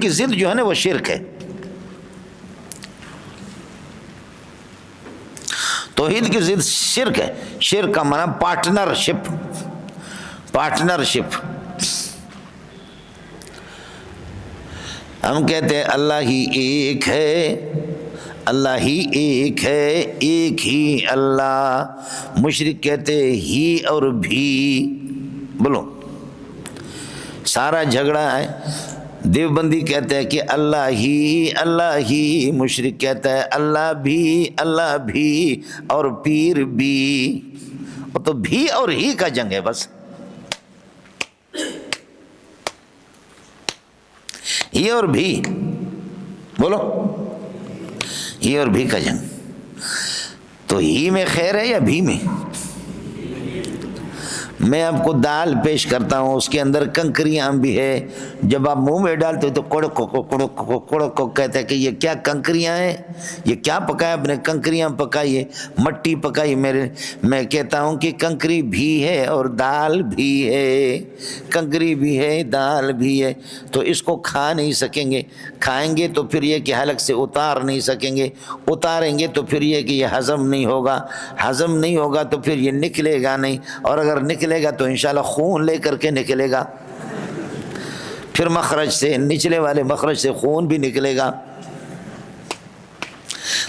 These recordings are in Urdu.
کی ضد جو ہے نا وہ شرک ہے. توحید کی ضد شرک ہے. شرک کا معنی پارٹنرشپ. پارٹنرشپ. ہم کہتے ہیں اللہ ہی ایک ہے، اللہ ہی ایک ہے، ایک ہی اللہ. مشرک کہتے ہی اور بھی. بولو سارا جھگڑا ہے. دیوبندی کہتے ہیں کہ اللہ ہی. مشرک کہتا ہے اللہ بھی اور پیر بھی. وہ تو بھی اور ہی کا جنگ ہے بس. ہی اور بھی. بولو ہی اور بھی کا جنگ. تو ہی میں خیر ہے یا بھی میں؟ میں آپ کو دال پیش کرتا ہوں، اس کے اندر کنکریاں بھی ہے. جب آپ منہ میں ڈالتے ہو تو کڑک کو کہتے ہیں کہ یہ کیا کنکریاں ہیں، یہ کیا پکایا آپ نے؟ کنکریاں پکائی ہے، مٹی پکائی. میں کہتا ہوں کہ کنکری بھی ہے اور دال بھی ہے. کنکری بھی ہے، دال بھی ہے. تو اس کو کھا نہیں سکیں گے. کھائیں گے تو پھر یہ کہ حلق سے اتار نہیں سکیں گے. اتاریں گے تو پھر یہ کہ یہ ہضم نہیں ہوگا. ہضم نہیں ہوگا تو پھر یہ نکلے گا نہیں. اور اگر نکلے گا تو انشاءاللہ خون لے کر کے نکلے گا. پھر مخرج سے، نچلے والے مخرج سے خون بھی نکلے گا.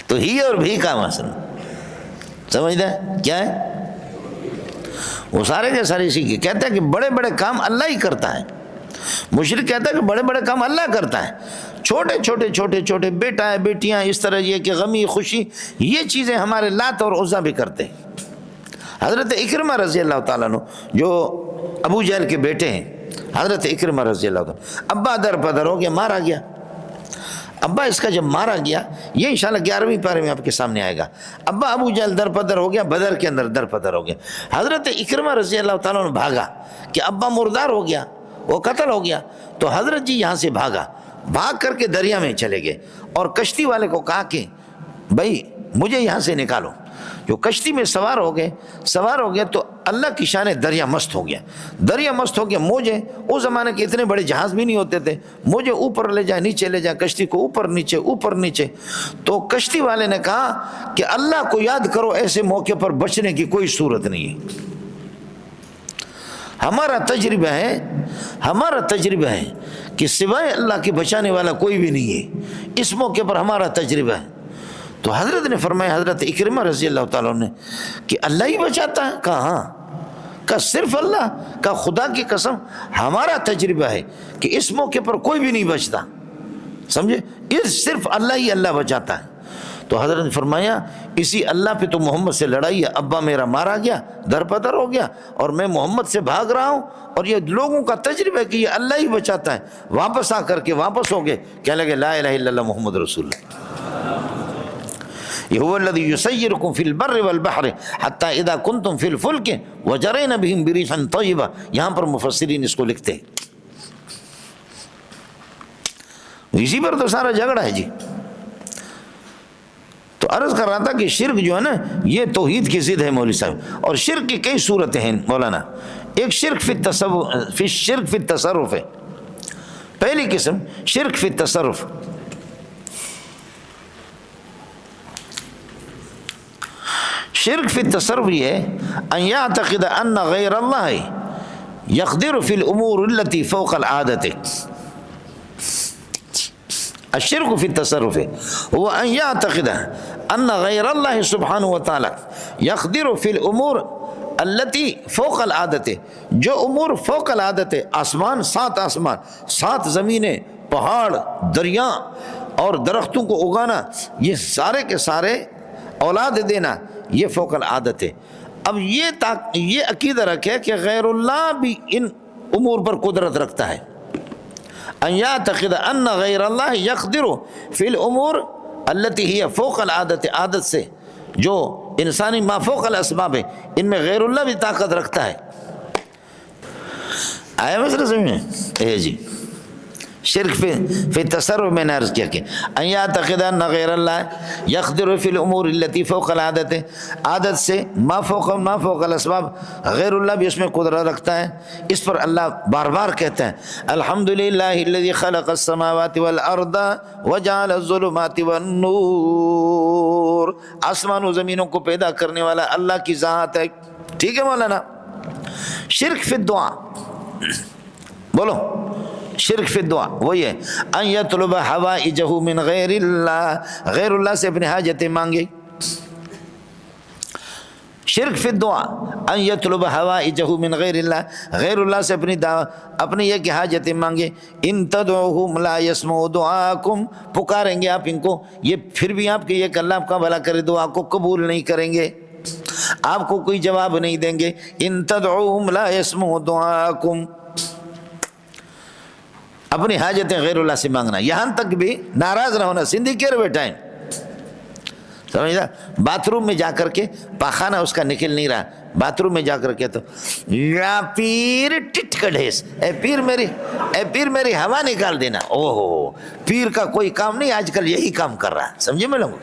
تو ہی اور بھی کا مسئلہ سمجھتا ہے کیا ہے؟ وہ سارے کے سارے اسی کے کہتا ہے کہ بڑے بڑے کام اللہ ہی کرتا ہے. مشرک کہتا ہے کہ بڑے بڑے کام اللہ کرتا ہے. چھوٹے بیٹا ہے، بیٹیاں، اس طرح یہ کہ غمی خوشی، یہ چیزیں ہمارے لات اور عزا بھی کرتے ہیں. حضرت اکرمہ رضی اللہ تعالیٰ عنہ جو ابو جہل کے بیٹے ہیں، حضرت اکرمہ رضی اللہ تعالیٰ، ابا در پدر ہو گیا، مارا گیا. ابا اس کا جب مارا گیا، یہ انشاءاللہ 11ویں پارے میں آپ کے سامنے آئے گا. ابا ابو جہل در پدر ہو گیا، بدر کے اندر در پدر ہو گیا. حضرت اکرمہ رضی اللہ تعالیٰ عنہ بھاگا کہ ابا مردار ہو گیا، وہ قتل ہو گیا. تو حضرت جی یہاں سے بھاگ کر کے دریا میں چلے گئے اور کشتی والے کو کہا کہ بھائی مجھے یہاں سے نکالو. جو کشتی میں سوار ہو گئے تو اللہ کی شان دریا مست ہو گیا. موجیں اس زمانے کے اتنے بڑے جہاز بھی نہیں ہوتے تھے. موجیں اوپر لے جائیں نیچے لے جائیں، کشتی کو اوپر نیچے. تو کشتی والے نے کہا کہ اللہ کو یاد کرو، ایسے موقع پر بچنے کی کوئی صورت نہیں ہے. ہمارا تجربہ ہے کہ سوائے اللہ کے بچانے والا کوئی بھی نہیں ہے. اس موقع پر ہمارا تجربہ ہے. تو حضرت نے فرمایا، حضرت اکرمہ رضی اللہ تعالیٰ نے، کہ اللہ ہی بچاتا ہے؟ کہا ہاں. کہا صرف اللہ؟ کہا خدا کی قسم ہمارا تجربہ ہے کہ اس موقع پر کوئی بھی نہیں بچتا. سمجھے؟ صرف اللہ بچاتا ہے. تو حضرت نے فرمایا اسی اللہ پہ تو محمد سے لڑائی ہے. ابا میرا مارا گیا، در پدر ہو گیا، اور میں محمد سے بھاگ رہا ہوں. اور یہ لوگوں کا تجربہ ہے کہ یہ اللہ ہی بچاتا ہے. واپس آ کر کے واپس ہو گئے، کہنے لگے لا الہ الا اللہ محمد رسول اللہ. هو الذي يسيركم في البر والبحر حتى اذا كنتم في الفلك وجرين بهم بريح طيبه. یہاں پر مفسرین اس کو لکھتے ہیں. اسی پر تو سارا جھگڑا ہے جی. تو عرض کر رہا تھا کہ شرک جو ہے نا یہ توحید کی ضد ہے مولوی صاحب. اور شرک کی کئی صورتیں ہیں مولانا. ایک شرک فی التصرف ہے. پہلی قسم شرک فی التصرف. شرک فی التصرف یہ ہے ان یعتقد ان غیر اللہ یقدر فی الامور التي فوق العادت. الشرک فی التصرف هو ان یعتقد ان غیر اللہ سبحانہ وتعالی یقدر فی الامور التي فوق العادت. جو امور فوق العادت ہے، آسمان، 7 زمینیں، پہاڑ، دریا اور درختوں کو اگانا، یہ سارے کے سارے اولاد دینا، یہ فوق العادت ہے. اب یہ عقیدہ رکھے کہ غیر اللہ بھی ان امور پر قدرت رکھتا ہے. ان یعتقد ان غیر اللہ یقدر فی الامور التي هي فوق العادت. عادت سے جو انسانی ما فوق الاسباب ہے، ان میں غیر اللہ بھی طاقت رکھتا ہے. آیا مسئلہ سمجھ میں؟ جی شرک فی تصرف میں نے عرض کیا کہ ان یعتقد ان غیر اللہ یقدر فی الامور التي فوق العادت، عادت سے ما فوق الاسباب، غیر اللہ بھی اس میں قدرت رکھتا ہے۔ اس پر اللہ بار بار کہتا ہے الحمدللہ الذی خلق السماوات والارض وجعل الظلمات والنور، آسمان و زمینوں کو پیدا کرنے والا اللہ کی ذات ہے۔ ٹھیک ہے مولانا؟ شرک فی الدعا، بولو شرک فی الدعا وہی ہے ان یطلب حوائجہ من غیر اللہ، غیر اللہ سے اپنی حاجتیں مانگے۔ شرک فی الدعا ان یطلب حوائجہ من غیر اللہ، غیر اللہ سے اپنی یہ کہ حاجتیں مانگے۔ ان تدعوہم لا یسمعوا دعاکم، پکاریں گے آپ ان کو، یہ پھر بھی آپ کے یہ کہ اللہ آپ کا بھلا کرے دعا کو قبول نہیں کریں گے، آپ کو کوئی جواب نہیں دیں گے۔ ان تدعوہم لا یسمعوا دعاکم، اپنی حاجتیں غیر اللہ سے مانگنا، یہاں تک بھی ناراض نہ ہونا، سندھی کیر بیٹھا ہے، سمجھا؟ باتھ روم میں جا کر کے پاخانہ اس کا نکل نہیں رہا، باتھ روم میں جا کر کے تو یا پیر ٹٹ کڑھیس، اے پیر میری ہوا نکال دینا۔ اوہو، پیر کا کوئی کام نہیں، آج کل یہی کام کر رہا ہے، سمجھے میں لوگوں؟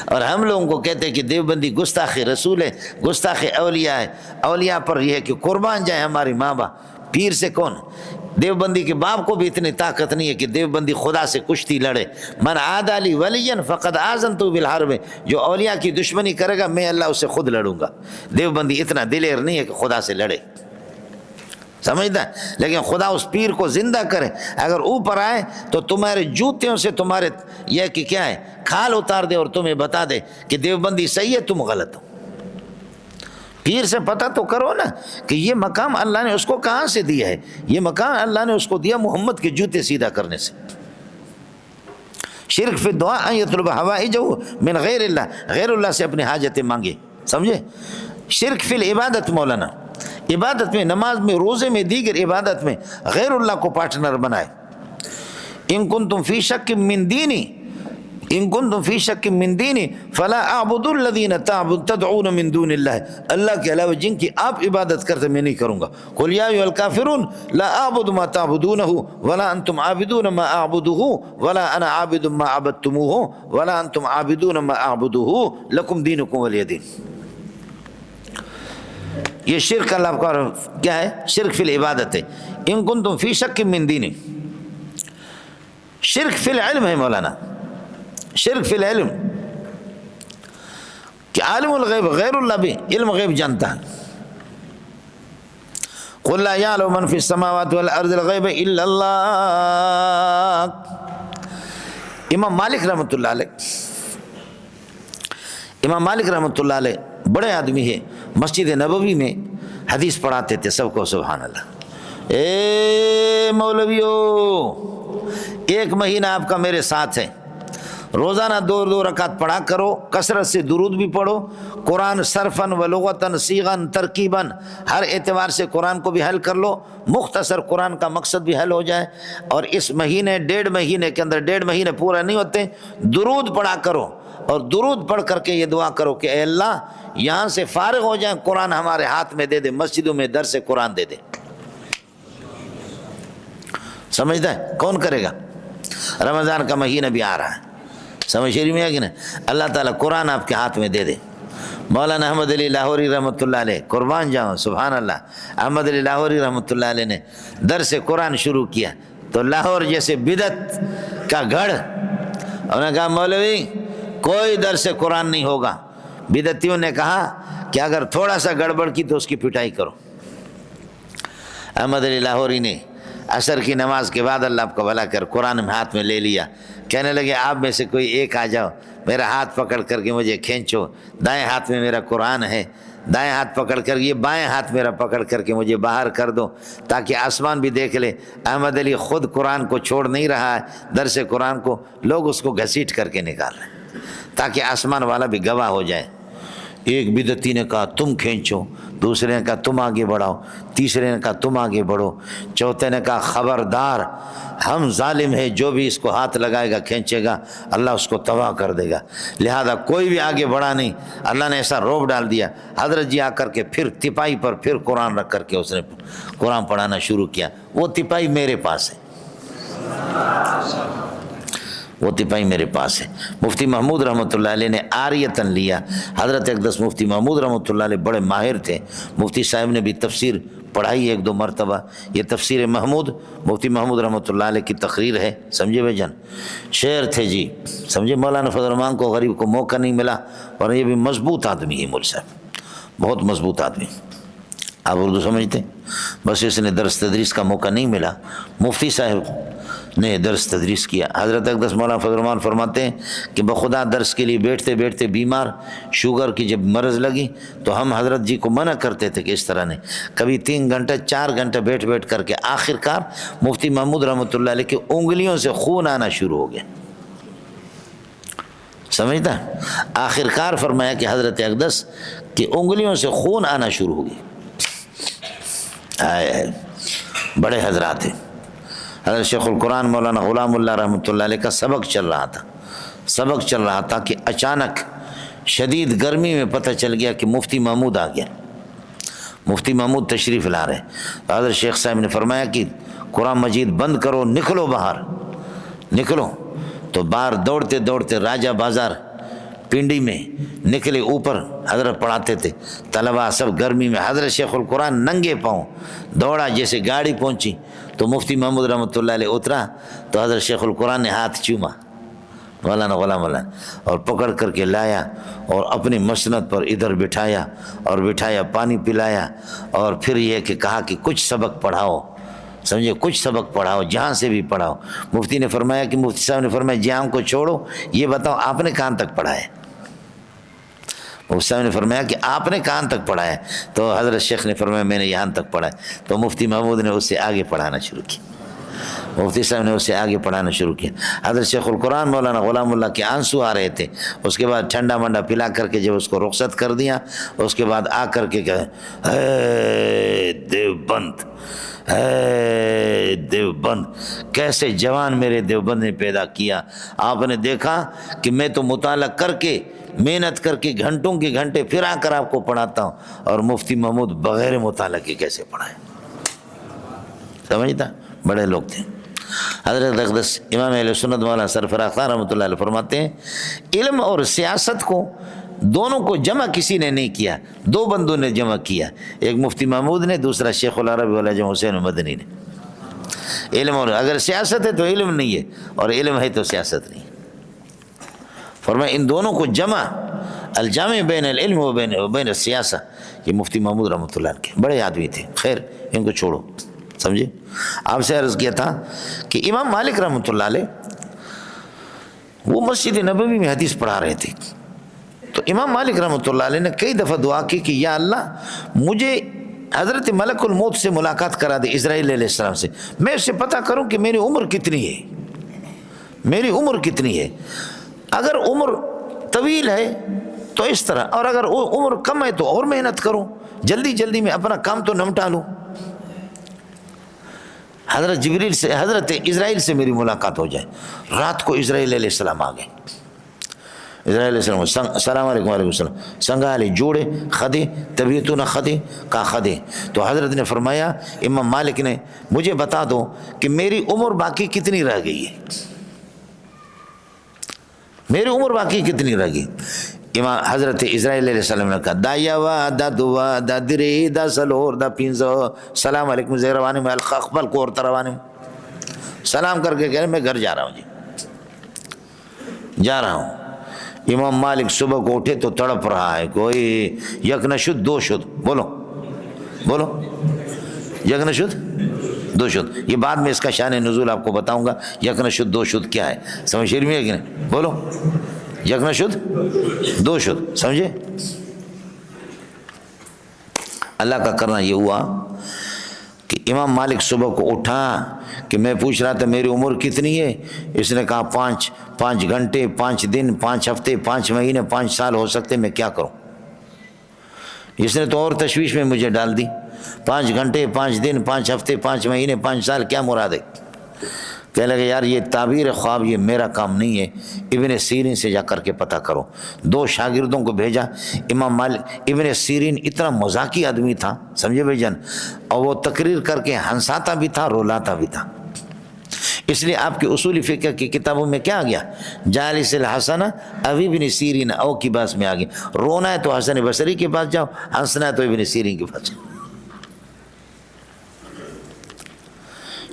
اور ہم لوگوں کو کہتے ہیں کہ دیوبندی گستاخ رسول ہے، گستاخ اولیاء ہے، اولیاء پر یہ ہے کہ قربان جائیں ہماری ماں باپ، پیر سے کون؟ دیوبندی کے باپ کو بھی اتنی طاقت نہیں ہے کہ دیوبندی خدا سے کشتی لڑے۔ من عاد لی ولیا فقد آذنتہ بالحرب، جو اولیاء کی دشمنی کرے گا میں اللہ اس سے خود لڑوں گا۔ دیوبندی اتنا دلیر نہیں ہے کہ خدا سے لڑے، سمجھتا ہے؟ لیکن خدا اس پیر کو زندہ کرے، اگر اوپر آئے تو تمہارے جوتیوں سے تمہارے یہ کہ کیا ہے کھال اتار دے اور تمہیں بتا دے کہ دیوبندی صحیح ہے تم غلط ہو۔ پیر سے پتہ تو کرو نا کہ یہ مقام اللہ نے اس کو کہاں سے دیا ہے، یہ مقام اللہ نے اس کو دیا محمد کے جوتے سیدھا کرنے سے۔ شرک فی الدعا ان یطلب حوائجہ من غیر اللہ، غیر اللہ سے اپنی حاجتیں مانگے، سمجھے؟ شرک فی العبادت، مولانا عبادت میں، نماز میں، روزے میں، دیگر عبادت میں غیر اللہ کو پارٹنر بنائے۔ ان کنتم فی شک من دینی، ان کنتم فی شک من دینی فلا اعبد الذین تدعون من دون اللہ، اللہ کے علاوہ جن کی آپ عبادت کرتے میں نہیں کروں گا۔ قل یا ایھا الکافرون لا اعبد ما تعبدونہ ولا انتم عابدون ما اعبدہ ولا انا عابد ما عبدتموہ ولا انتم عابدون ما اعبدہ لکم دینکم ولی دین۔ یہ شرک اللہ کا کیا ہے؟ شرک فی العبادت ہے۔ ان کنتم فی شک من دینی، شرک فی العلم ہے مولانا، شرک فی العلم کہ عالم الغیب غیر اللہ بھی علم غیب جانتا ہے۔ قل لا یعلم من فی السماوات والارض الغیب الا اللہ۔ امام مالک رحمۃ اللہ علیہ، امام مالک رحمۃ اللہ علیہ بڑے آدمی ہے، مسجد نبوی میں حدیث پڑھاتے تھے سب کو، سبحان اللہ۔ اے مولویو، ایک مہینہ آپ کا میرے ساتھ ہے، روزانہ 2 رکعت پڑھا کرو، کثرت سے درود بھی پڑھو، قرآن صرفاً و لغتاً صیغاً ترکیباً، ہر اعتبار سے قرآن کو بھی حل کر لو، مختصر قرآن کا مقصد بھی حل ہو جائے، اور اس مہینے 1.5 مہینے کے اندر 1.5 مہینے پورا نہیں ہوتے، درود پڑھا کرو، اور درود پڑھ کر کے یہ دعا کرو کہ اے اللہ یہاں سے فارغ ہو جائیں، قرآن ہمارے ہاتھ میں دے دے، مسجدوں میں درس قرآن دے دے۔ سمجھتا ہے؟ کون کرے گا؟ رمضان کا مہینہ بھی آ رہا ہے، سمجھ شریف میں ہے کہ نہیں؟ اللہ تعالیٰ قرآن آپ کے ہاتھ میں دے دے۔ مولانا احمد علی لاہوری رحمۃ اللہ علیہ، قربان جاؤں، سبحان اللہ، احمد علی لاہوری رحمۃ اللہ علیہ نے درس قرآن شروع کیا تو لاہور جیسے بدعت کا گڑھ، انہوں نے کہا مولوی کوئی درس قرآن نہیں ہوگا۔ بدعتیوں نے کہا کہ اگر تھوڑا سا گڑبڑ کی تو اس کی پٹائی کرو۔ احمد علی لاہوری نے عصر کی نماز کے بعد اللہ آپ کا بھلا کر قرآن ہاتھ میں لے لیا، کہنے لگے آپ میں سے کوئی ایک آ جاؤ، میرا ہاتھ پکڑ کر کے مجھے کھینچو، دائیں ہاتھ میں میرا قرآن ہے، دائیں ہاتھ پکڑ کر یہ بائیں ہاتھ میرا پکڑ کر کے مجھے باہر کر دو تاکہ آسمان بھی دیکھ لے۔ احمد علی خود قرآن کو چھوڑ نہیں رہا ہے، درس قرآن کو، لوگ اس کو گھسیٹ کر کے نکال رہے ہیں تاکہ آسمان والا بھی گواہ ہو جائے۔ ایک بدعتی نے کہا تم کھینچو، دوسرے نے کہا تم آگے بڑھاؤ، تیسرے نے کہا تم آگے بڑھو، چوتھے نے کہا خبردار ہم ظالم ہیں، جو بھی اس کو ہاتھ لگائے گا کھینچے گا اللہ اس کو تباہ کر دے گا، لہذا کوئی بھی آگے بڑھا نہیں۔ اللہ نے ایسا روب ڈال دیا، حضرت جی آ کر کے پھر تپائی پر پھر قرآن رکھ کر کے اس نے قرآن پڑھانا شروع کیا۔ وہ تپائی میرے پاس ہے، وہ تپائی میرے پاس ہے۔ مفتی محمود رحمۃ اللہ علیہ نے آریتن لیا، حضرت اقدس مفتی محمود رحمۃ اللہ علیہ بڑے ماہر تھے، مفتی صاحب نے بھی تفسیر پڑھائی ایک دو مرتبہ، یہ تفسیر محمود مفتی محمود رحمۃ اللہ علیہ کی تقریر ہے، سمجھے بھائی جان، شعر تھے جی، سمجھے، مولانا فضل الرحمان کو غریب کو موقع نہیں ملا، اور یہ بھی مضبوط آدمی ہے مول صاحب، بہت مضبوط آدمی، آپ اردو سمجھتے، بس اس نے درس تدریس کا موقع نہیں ملا، مفتی صاحب نے درس تدریس کیا۔ حضرت اقدس مولانا فضل الرحمان فرماتے ہیں کہ بخدا درس کے لیے بیٹھتے بیٹھتے بیمار، شوگر کی جب مرض لگی تو ہم حضرت جی کو منع کرتے تھے کہ اس طرح نہیں، کبھی 3 گھنٹے 4 گھنٹے بیٹھ بیٹھ کر کے آخر کار مفتی محمود رحمۃ اللہ علیہ کی انگلیوں سے خون آنا شروع ہو گیا، سمجھتا، آخر کار فرمایا کہ حضرت اقدس کی انگلیوں سے خون آنا شروع ہو گیا۔ بڑے حضرات ہیں۔ حضرت شیخ القرآن مولانا غلام اللہ رحمۃ اللہ علیہ کا سبق چل رہا تھا کہ اچانک شدید گرمی میں پتہ چل گیا کہ مفتی محمود آ گیا، مفتی محمود تشریف لا رہے، تو حضرت شیخ صاحب نے فرمایا کہ قرآن مجید بند کرو، نکلو باہر، نکلو، تو باہر دوڑتے دوڑتے راجہ بازار پنڈی میں نکلے، اوپر حضرت پڑھاتے تھے، طلباء سب گرمی میں، حضرت شیخ القرآن ننگے پاؤں دوڑا، جیسے گاڑی پہنچی تو مفتی محمود رحمۃ اللہ علیہ اترا، تو حضرت شیخ القرآن نے ہاتھ چوما مولانا غلام اللہ، اور پکڑ کر کے لایا اور اپنی مسند پر ادھر بٹھایا، پانی پلایا، اور پھر یہ کہ کہا کہ کچھ سبق پڑھاؤ، سمجھے، کچھ سبق پڑھاؤ، جہاں سے بھی پڑھاؤ۔ مفتی نے فرمایا کہ مفتی صاحب نے فرمایا جہاں کو چھوڑو، یہ بتاؤ آپ نے کہاں تک پڑھا ہے؟ مفتی صاحب نے فرمایا کہ آپ نے کہاں تک پڑھا ہے؟ تو حضرت شیخ نے فرمایا میں نے یہاں تک پڑھا ہے، تو مفتی محمود نے اس سے آگے پڑھانا شروع کیا، مفتی صاحب نے اسے آگے پڑھانا شروع کیا۔ حضرت شیخ القرآن مولانا غلام اللہ کے آنسو آ رہے تھے، اس کے بعد ٹھنڈا منڈا پلا کر کے جب اس کو رخصت کر دیا، اس کے بعد آ کر کے کہے اے دیوبند، اے دیوبند، کیسے جوان میرے دیوبند نے پیدا کیا۔ آپ نے دیکھا کہ میں تو مطالعہ کر کے محنت کر کے گھنٹوں کے گھنٹے پھر آ کر آپ کو پڑھاتا ہوں، اور مفتی محمود بغیر مطالعہ کے کیسے پڑھائے، سمجھتا، بڑے لوگ تھے۔ حضرت اقدس امام اہل سنت مولانا سرفراز خان رحمۃ اللہ علیہ فرماتے ہیں علم اور سیاست کو دونوں کو جمع کسی نے نہیں کیا، 2 بندوں نے جمع کیا، ایک مفتی محمود نے، دوسرا شیخ العرب والعجم حسین مدنی نے۔ علم اور اگر سیاست ہے تو علم نہیں ہے، اور علم ہے تو سیاست نہیں، فرمایا ان دونوں کو جمع، الجامع بین العلم و بین السیاسہ، یہ مفتی محمود رحمۃ اللہ علیہ کے بڑے آدمی تھے۔ خیر ان کو چھوڑو، سمجھے، آپ سے عرض کیا تھا کہ امام مالک رحمۃ اللہ علیہ وہ مسجد نبوی میں حدیث پڑھا رہے تھے، تو امام مالک رحمۃ اللہ علیہ نے کئی دفعہ دعا کی کہ یا اللہ مجھے حضرت ملک الموت سے ملاقات کرا دے، اسرائیل علیہ السلام سے، میں اس سے پتہ کروں کہ میری عمر کتنی ہے، میری عمر کتنی ہے، اگر عمر طویل ہے تو اس طرح، اور اگر عمر کم ہے تو اور محنت کروں، جلدی جلدی میں اپنا کام تو نمٹا لوں۔ حضرت جبریل سے، حضرت اسرائیل سے میری ملاقات ہو جائے۔ رات کو اسرائیل علیہ السلام آ گئے، اسرائیل علیہ السلام السلام علیکم، وعلیکم السلام، سنگالے جوڑے خدے طبیعتوں نہ خدے کا خدے، تو حضرت نے فرمایا امام مالک نے مجھے بتا دو کہ میری عمر باقی کتنی رہ گئی ہے، میری عمر باقی کتنی رہ گئی۔ امام حضرت اسرائیل علیہ السلام نے کہا دا یوا دا دوا دا دری دا سلور دا پینزو، سلام علیکم زیروانی میں اقبل کو اور تروانی میں سلام کر کے کہہ رہے میں گھر جا رہا ہوں، جی جا رہا ہوں۔ امام مالک صبح کو اٹھے تو تڑپ رہا ہے، کوئی یک نہ شد دو شد، بولو بولو، یک نہ شد دو شد، یہ بعد میں اس کا شان نزول آپ کو بتاؤں گا، یک نہ شد دو شد کیا ہے، سمجھ شیر میں ہے کہ نہیں، بولو یک نہ شد دو شد، سمجھے۔ اللہ کا کرنا یہ ہوا کہ امام مالک صبح کو اٹھا کہ میں پوچھ رہا تھا میری عمر کتنی ہے، اس نے کہا 5 گھنٹے 5 دن 5 ہفتے 5 مہینے 5 سال ہو سکتے، میں کیا کروں۔ اس نے تو اور تشویش میں مجھے ڈال دی، 5 گھنٹے 5 دن 5 ہفتے 5 مہینے 5 سال کیا مراد ہے۔ کہنے لگے یار یہ تعبیر خواب یہ میرا کام نہیں ہے، ابن سیرین سے جا کر کے پتہ کرو۔ 2 شاگردوں کو بھیجا، امام مالک ابن سیرین اتنا مذاقی آدمی تھا، سمجھے بھائی جان، اور وہ تقریر کر کے ہنساتا بھی تھا رولاتا بھی تھا۔ اس لیے آپ کے اصول فقہ کی کتابوں میں کیا آ گیا؟ جالس الحسن ابی ابن سیرین او کی باس میں آ گیا، رونا ہے تو حسن بصری کے پاس جاؤ، ہنسنا ہے تو ابن سیرین کے پاس جاؤ۔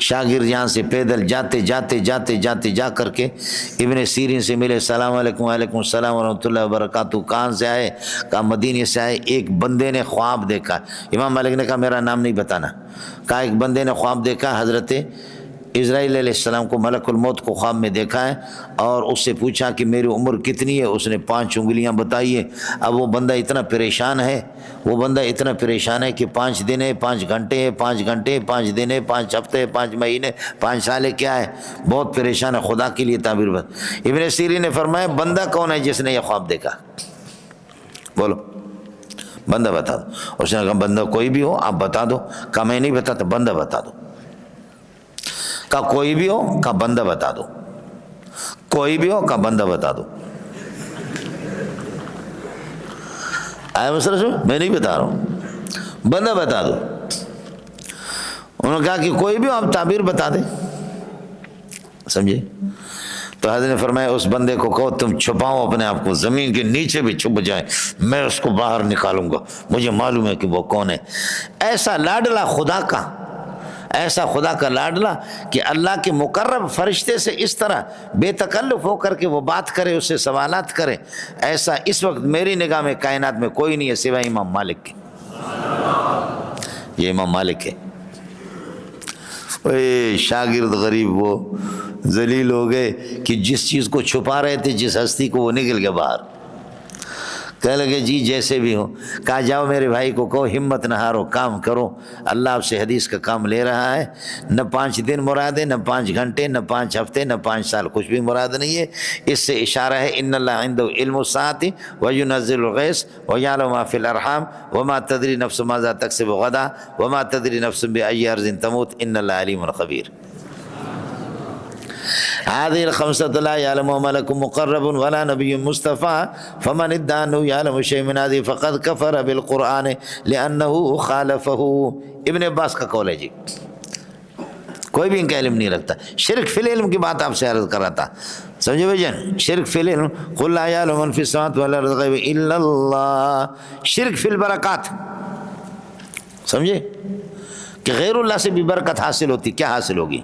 شاگرد یہاں سے پیدل جاتے جا کر کے ابن سیرین سے ملے، السلام علیکم۔ وعلیکم السلام ورحمۃ اللہ وبرکاتہ۔ کہاں سے آئے؟ کہا مدینے سے آئے۔ ایک بندے نے خواب دیکھا۔ امام مالک نے کہا میرا نام نہیں بتانا۔ کہا ایک بندے نے خواب دیکھا، حضرت اسرائیل علیہ السلام کو، ملک الموت کو خواب میں دیکھا ہے، اور اس سے پوچھا کہ میری عمر کتنی ہے؟ اس نے 5 انگلیاں بتائی ہے۔ اب وہ بندہ اتنا پریشان ہے کہ 5 دن ہے، 5 گھنٹے ہے، 5 گھنٹے، 5 دن ہے، 5 ہفتے، 5 مہینے، 5 سال ہے، کیا ہے؟ بہت پریشان ہے، خدا کے لیے تعبیر بت۔ ابن سیرین نے فرمایا بندہ کون ہے جس نے یہ خواب دیکھا؟ بولو بندہ بتا دو۔ اس نے کہا بندہ کوئی بھی ہو آپ بتا دو۔ کہا میں نہیں بتاتا، بندہ بتا دو۔ کہا کوئی بھی ہو؟ کہا بندہ بتا دو۔ کوئی بھی ہو؟ کہا بندہ بتا دو۔ آئے مسئلہ سو میں نہیں بتا رہا ہوں، بندہ بتا دو۔ انہوں نے کہا کہ کوئی بھی ہو آپ تعبیر بتا دیں، سمجھے؟ تو حضرت نے فرمایا اس بندے کو کہو تم چھپاؤ اپنے آپ کو، زمین کے نیچے بھی چھپ جائیں، میں اس کو باہر نکالوں گا، مجھے معلوم ہے کہ وہ کون ہے۔ ایسا لاڈلا خدا کا، ایسا خدا کا لاڈلا کہ اللہ کے مقرب فرشتے سے اس طرح بے تکلف ہو کر کے وہ بات کرے، اس سے سوالات کرے، ایسا اس وقت میری نگاہ میں کائنات میں کوئی نہیں ہے سوائے امام مالک کے۔ یہ امام مالک ہے۔ اے شاگرد غریب وہ ذلیل ہو گئے کہ جس چیز کو چھپا رہے تھے، جس ہستی کو، وہ نکل گیا باہر۔ کہنے لگے جی جیسے بھی ہو۔ کہا جاؤ میرے بھائی کو کہو ہمت نہ ہارو، کام کرو، اللہ آپ سے حدیث کا کام لے رہا ہے۔ نہ 5 دن مراد ہے، نہ 5 گھنٹے، نہ 5 ہفتے، نہ 5 سال، کچھ بھی مراد نہیں ہے۔ اس سے اشارہ ہے ان اللہ عنده علم الساعة وينزل الغیث ويعلم ما في الارحام وما تدری نفس ماذا تکسب غدا وما تدری نفس بأي ارض تموت ان اللہ علیم خبیر۔ هذه الخمسة لا يعلمها ملك مقرب ولا نبي مصطفى فمن ادعى أنه يعلم شيء من هذه فقد كفر بالقرآن لأنه خالفه۔ ابن عباس کا قول ہے جی، کوئی بھی ان کا علم نہیں رکھتا۔ شرک فی العلم کی بات آپ سے عرض کر رہا تھا، سمجھے بھائی جان؟ شرک فی العلم، قل لا يعلم من في السماوات والارض الغیب الا اللہ۔ شرک فی البرکات، سمجھے کہ غیر اللہ سے بھی برکت حاصل ہوتی، کیا حاصل ہوگی؟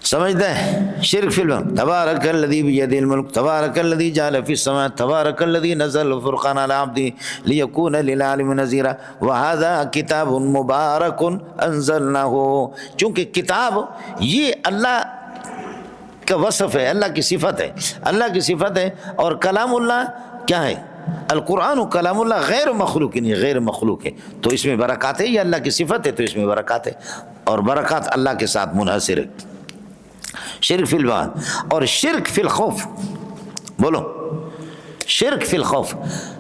سمجھتے ہیں؟ شرک فی العلم، تبارک الذی بیدہ الملک، تبارک الذی جعل فی السماء، تبارک الذی نزل الفرقان علی عبدہ لیکون للعالمین نذیرا وہذا کتاب مبارک انزلناہ۔ چونکہ کتاب یہ اللہ کا وصف ہے، اللہ کی صفت ہے، اللہ کی صفت ہے، اور کلام اللہ کیا ہے؟ القرآن کلام اللہ غیر مخلوق، نہیں غیر مخلوق ہے، تو اس میں برکات ہے، یہ اللہ کی صفت ہے تو اس میں برکات ہے، اور برکات اللہ کے ساتھ منحصر ہے۔ شرک فی البعد اور شرک فی الخوف، بولو شرک فی الخوف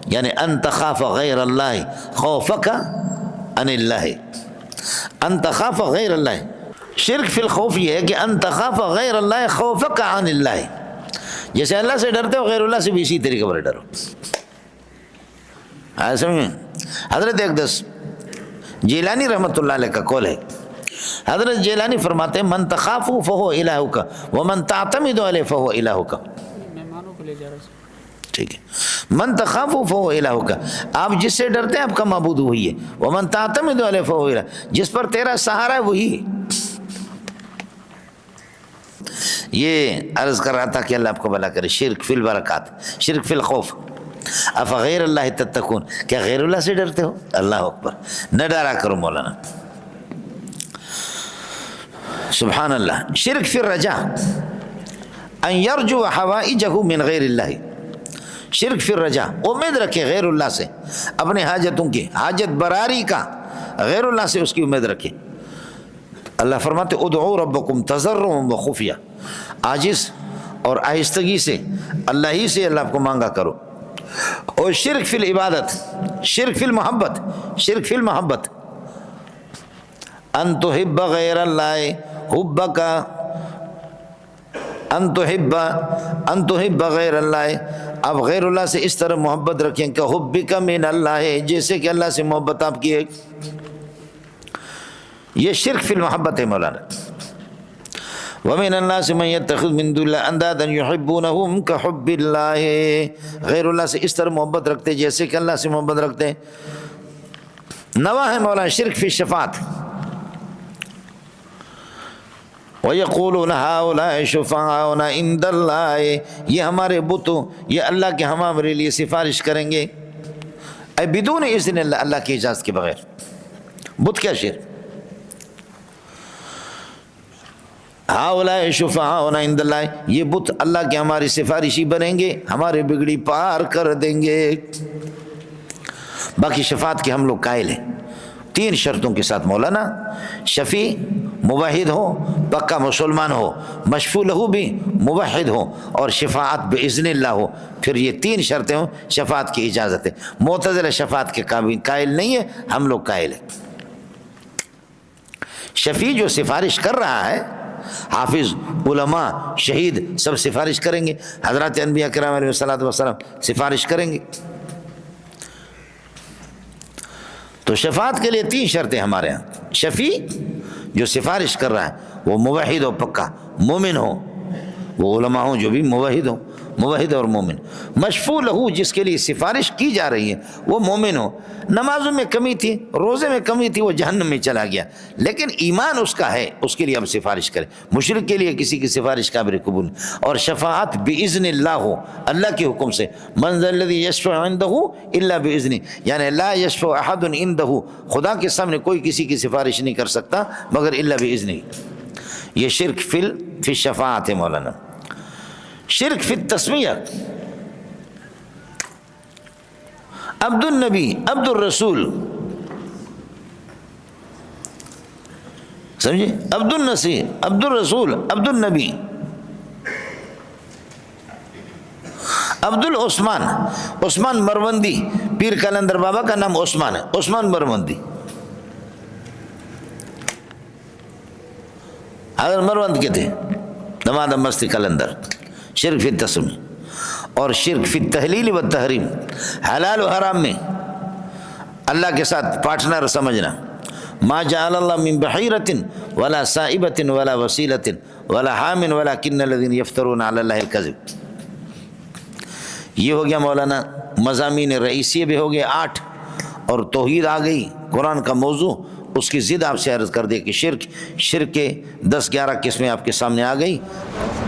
یعنی ان تخاف غیر اللہ خوفک عن اللہ، ان تخاف غیر اللہ۔ شرک فی الخوف یہ ہے کہ ان تخاف غیر اللہ خوفک عن اللہ، جیسے اللہ سے ڈرتے ہو غیر اللہ سے بھی اسی طریقے پر ڈرو۔ ایسے میں حضرت اقدس جیلانی رحمۃ اللہ علیہ کا قول ہے، حضرت جیلانی فرماتے ہیں من تخاف فہو الہک ومن تعتمد علیہ فہو الہک۔ ٹھیک ہے، من تخاف فہو الہک، آپ جس سے ڈرتے ہیں آپ کا معبود وہی ہے، ومن تعتمد علیہ فہو الہ، جس پر تیرا سہارا ہے وہی ہے۔ یہ عرض کر رہا تھا کہ اللہ آپ کو بھلا کرے۔ شرک فی البرکات، شرک فی الخوف، افغیر اللہ تتقون، کیا غیر اللہ سے ڈرتے ہو؟ اللہ اکبر، نہ ڈرا کرو مولانا، سبحان اللہ۔ شرک فی الرجا، ان یرجو حوائجہ من غیر اللہ، شرک فی الرجا، امید رکھے غیر اللہ سے اپنے حاجتوں کی، حاجت براری کا غیر اللہ سے اس کی امید رکھے۔ اللہ فرماتے ادعوا ربکم تضرعا وخفیہ، عاجز اور آہستگی سے اللہ ہی سے اللہ کو مانگا کرو۔ اور شرک فی العبادت، شرک فی المحبت، شرک فی المحبت، ان تحب غیر اللہ حبک، ان تحب غیر اللہ، آپ غیر اللہ سے اس طرح محبت رکھیں کہ حبک من اللہ، جیسے کہ اللہ سے محبت آپ کی ہے۔ یہ شرک فی المحبت ہے مولانا۔ وَمِنَ النَّاسِ مَن يَتَّخِذُ مِن دُونِ اللَّهِ أَندَادًا يُحِبُّونَهُمْ كَحُبِّ اللَّهِ، غیر اللہ سے اس طرح محبت رکھتے جیسے کہ اللہ سے محبت رکھتے ہیں۔ نواں ہے مولانا شرک فی الشفاعت، وَيَقُولُونَ هَؤُلَاءِ شُفَعَاؤُنَا عِندَ اللَّهِ، یہ ہمارے بت یہ اللہ کے ہمارے لیے سفارش کریں گے، اے بدون اذن اللہ، اللہ کی اجازت کے بغیر۔ بت کیا شرک؟ ہؤلاء شفعاؤنا عند اللہ، یہ بت اللہ کے ہماری سفارشی بنیں گے، ہمارے بگڑی پار کر دیں گے۔ باقی شفاعت کے ہم لوگ قائل ہیں 3 شرطوں کے ساتھ مولانا، شفیع موحد ہو، پکا مسلمان ہو، مشفوع لہو بھی موحد ہو، اور شفاعت باذن اللہ ہو، پھر یہ 3 شرطیں ہوں شفاعت کی اجازت ہے۔ معتزلہ شفاعت کے قائل نہیں ہے، ہم لوگ قائل ہیں۔ شفیع جو سفارش کر رہا ہے، حافظ، علماء، شہید سب سفارش کریں گے، حضرات انبیاء کرام علیہ الصلوۃ والسلام سفارش کریں گے۔ تو شفاعت کے لیے 3 شرطیں ہمارے ہاں۔ شفیع جو سفارش کر رہا ہے وہ موحد ہو، پکا مومن ہو، وہ علماء ہوں جو بھی موحد ہو، موحد اور مومن۔ مشفوع لہو جس کے لیے سفارش کی جا رہی ہے وہ مومن ہو، نمازوں میں کمی تھی، روزے میں کمی تھی، وہ جہنم میں چلا گیا، لیکن ایمان اس کا ہے، اس کے لیے ہم سفارش کریں۔ مشرک کے لیے کسی کی سفارش قابل قبول نہیں۔ اور شفاعت باذن اللہ ہو، اللہ کے حکم سے، من ذا الذی یشفع عندہ الا باذنہ، یعنی لا یشفع احد عندہ، خدا کے سامنے کوئی کسی کی سفارش نہیں کر سکتا مگر الا باذنہ۔ یہ شرک فی الشفاعت ہے مولانا۔ شرک فی التسمیہ، عبد النبی، عبد الرسول، سمجھے؟ عبد النسی، عبد الرسول، عبد النبی، عبد العثمان، عثمان مروندی، پیر کلندر بابا کا نام عثمان ہے، عثمان مروندی، حضرت مروند کے تھے، دمادم مستی کلندر۔ شرک فی التسمیہ۔ اور شرک فی التحلیل و التحریم، حلال و حرام میں اللہ کے ساتھ پارٹنر سمجھنا۔ ما جعل اللہ من بحیرۃ ولا سائبۃ ولا وسیلۃ ولا حام ولکن الذین یفترون علی اللہ الکذب۔ یہ ہو گیا مولانا مضامین رئیسیہ بھی ہو گئے 8، اور توحید آ گئی قرآن کا موضوع، اس کی ضد آپ سے عرض کر دے کہ شرک کے 10-11 قسمیں آپ کے سامنے آ گئی۔